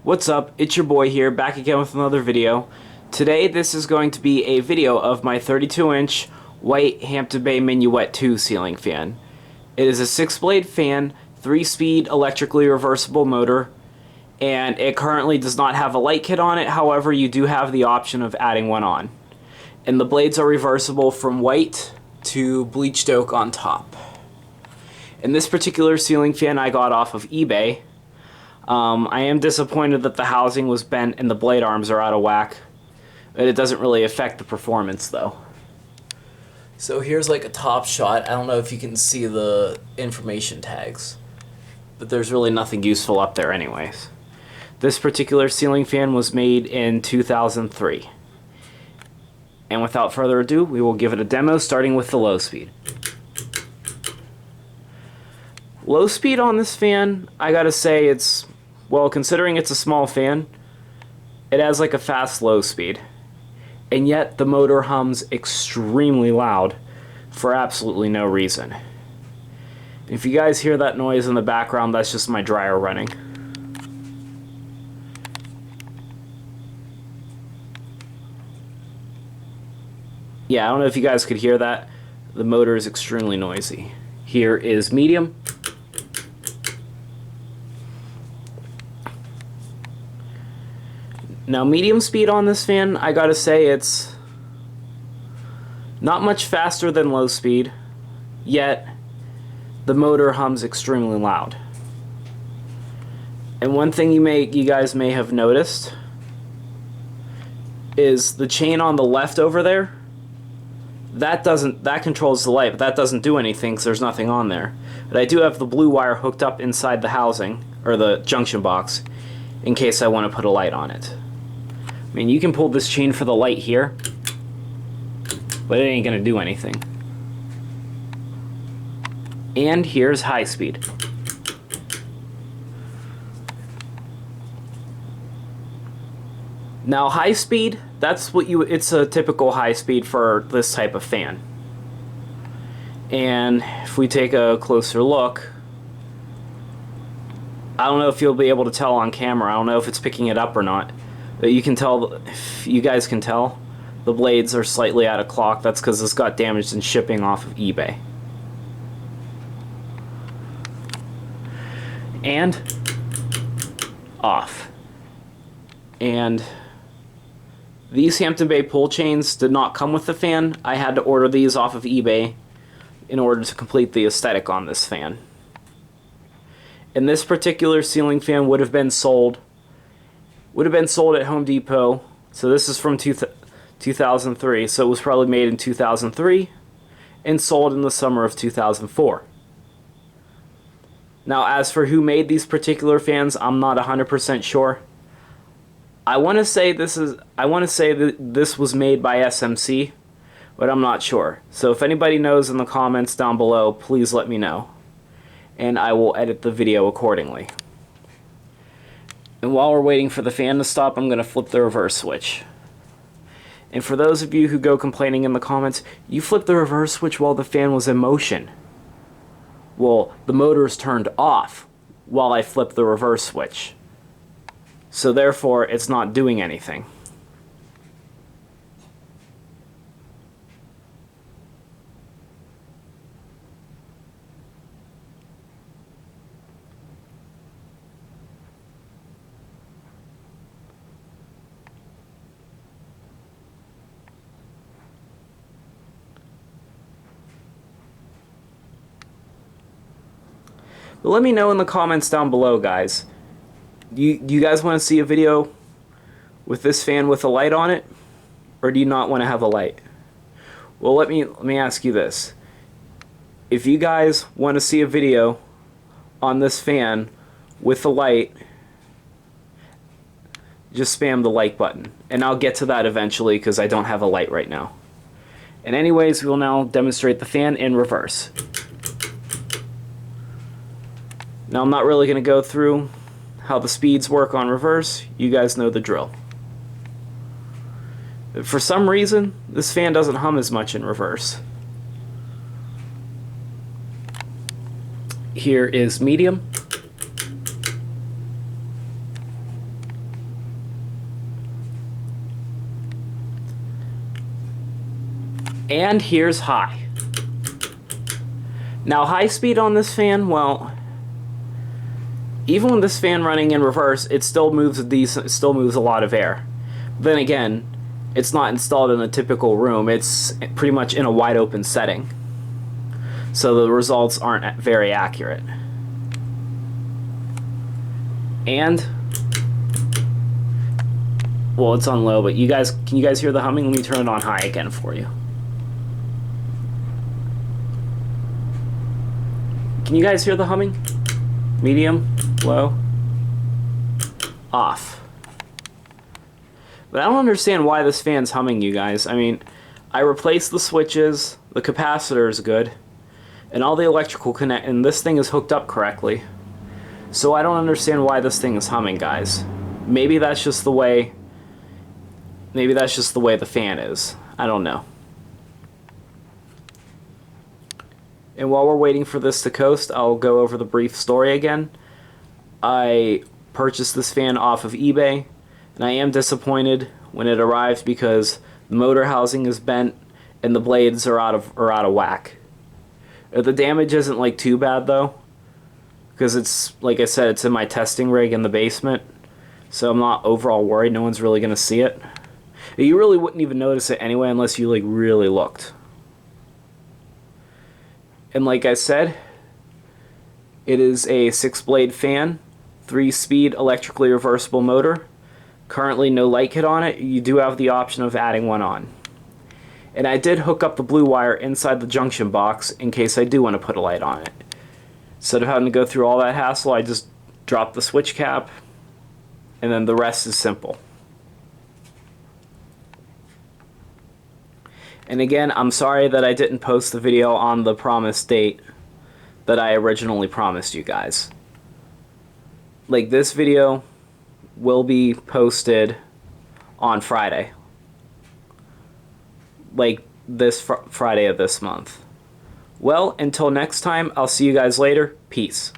What's up? It's your boy here, back again with another video. Today this is going to be a video of my 32-inch white Hampton Bay Minuet II ceiling fan. It is a 6-blade fan, 3-speed electrically reversible motor, and it currently does not have a light kit on it. However, you do have the option of adding one on. And the blades are reversible from white to bleached oak on top. And this particular ceiling fan I got off of eBay. I am disappointed that the housing was bent and the blade arms are out of whack. But it doesn't really affect the performance though. So here's like a top shot. I don't know if you can see the information tags, but there's really nothing useful up there anyways. This particular ceiling fan was made in 2003. And without further ado, we will give it a demo starting with the low speed. Low speed on this fan, I gotta say it's, well, considering it's a small fan, it has like a fast low speed. And yet the motor hums extremely loud for absolutely no reason. If you guys hear that noise in the background, that's just my dryer running. Yeah, I don't know if you guys could hear that. The motor is extremely noisy. Here is medium. Now, medium speed on this fan, I gotta say it's not much faster than low speed, yet the motor hums extremely loud. And one thing you guys may have noticed is the chain on the left over there. That controls the light, but that doesn't do anything because there's nothing on there. But I do have the blue wire hooked up inside the housing, or the junction box, in case I want to put a light on it. I mean, you can pull this chain for the light here, but it ain't gonna do anything. And here's high speed. Now high speed, it's a typical high speed for this type of fan. And if we take a closer look, I don't know if you'll be able to tell on camera. I don't know if it's picking it up or not. But you can tell, if you guys can tell, the blades are slightly out of clock. That's because this got damaged in shipping off of eBay. And off. And these Hampton Bay pull chains did not come with the fan. I had to order these off of eBay in order to complete the aesthetic on this fan. And this particular ceiling fan would have been sold at Home Depot. So this is from 2003, so it was probably made in 2003 and sold in the summer of 2004. Now, as for who made these particular fans, I'm not 100% sure. I want to say that this was made by SMC, but I'm not sure. So if anybody knows in the comments down below, please let me know, and I will edit the video accordingly. And while we're waiting for the fan to stop, I'm going to flip the reverse switch. And for those of you who go complaining in the comments, you flipped the reverse switch while the fan was in motion. Well, the motor is turned off while I flip the reverse switch. So therefore, it's not doing anything. But let me know in the comments down below, guys. Do you guys want to see a video with this fan with a light on it? Or do you not want to have a light? Well, let me ask you this. If you guys want to see a video on this fan with a light, just spam the like button. And I'll get to that eventually because I don't have a light right now. And anyways, we'll now demonstrate the fan in reverse. Now, I'm not really going to go through how the speeds work on reverse. You guys know the drill. For some reason, this fan doesn't hum as much in reverse. Here is medium. And here's high. Now high speed on this fan, well, even with this fan running in reverse, it still moves a lot of air. Then again, it's not installed in a typical room. It's pretty much in a wide open setting. So the results aren't very accurate. And well, it's on low, but can you guys hear the humming? Let me turn it on high again for you. Can you guys hear the humming? Medium, low, off. But I don't understand why this fan's humming, you guys. I mean, I replaced the switches, the capacitor is good, and all the electrical and this thing is hooked up correctly. So I don't understand why this thing is humming, guys. Maybe that's just the way the fan is. I don't know. And while we're waiting for this to coast, I'll go over the brief story again. I purchased this fan off of eBay, and I am disappointed when it arrived because the motor housing is bent and the blades are out of whack. The damage isn't like too bad though, because it's, like I said, it's in my testing rig in the basement, so I'm not overall worried. No one's really gonna see it. You really wouldn't even notice it anyway unless you like really looked. And like I said, it is a 6-blade fan, 3-speed electrically reversible motor. Currently no light kit on it. You do have the option of adding one on. And I did hook up the blue wire inside the junction box in case I do want to put a light on it. Instead of having to go through all that hassle, I just drop the switch cap, and then the rest is simple. And again, I'm sorry that I didn't post the video on the promised date that I originally promised you guys. Like, this video will be posted on Friday. Like, this Friday of this month. Well, until next time, I'll see you guys later. Peace.